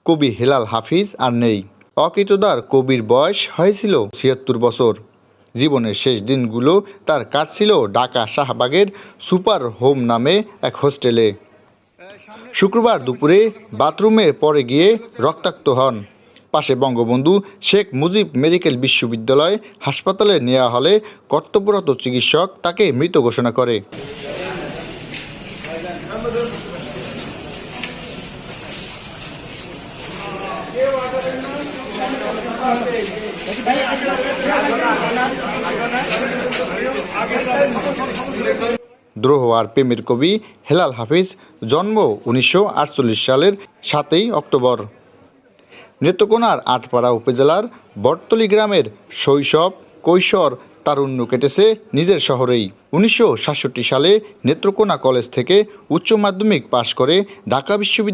কবি হেলাল হাফিজ আর নেই। অকৃতদার কবির বয়স হয়েছিল ৭৬ বছর। জীবনের শেষ দিনগুলো তার কাটছিল ঢাকা শাহবাগের সুপার হোম নামে এক হোস্টেলে। শুক্রবার দুপুরে বাথরুমে পড়ে গিয়ে রক্তাক্ত হন। পাশে বঙ্গবন্ধু শেখ মুজিব মেডিকেল বিশ্ববিদ্যালয় হাসপাতালে নেওয়া হলে কর্তব্যরত চিকিৎসক তাকে মৃত ঘোষণা করে। দ্রোহ আর প্রেমের কবি হেলাল হাফিজ জন্ম ১৯৪৮ সালের ৭ই অক্টোবর। নেত্রকোনার আটপাড়া উপজেলার বটতলী গ্রামের শৈশব, কৈশোর, তারুণ্য কেটেছে নিজের শহরেই। ১৯৬৭ সালে নেত্রকোনা কলেজ থেকে উচ্চ মাধ্যমিক পাশ করে ঢাকা বিশ্ববিদ্যালয়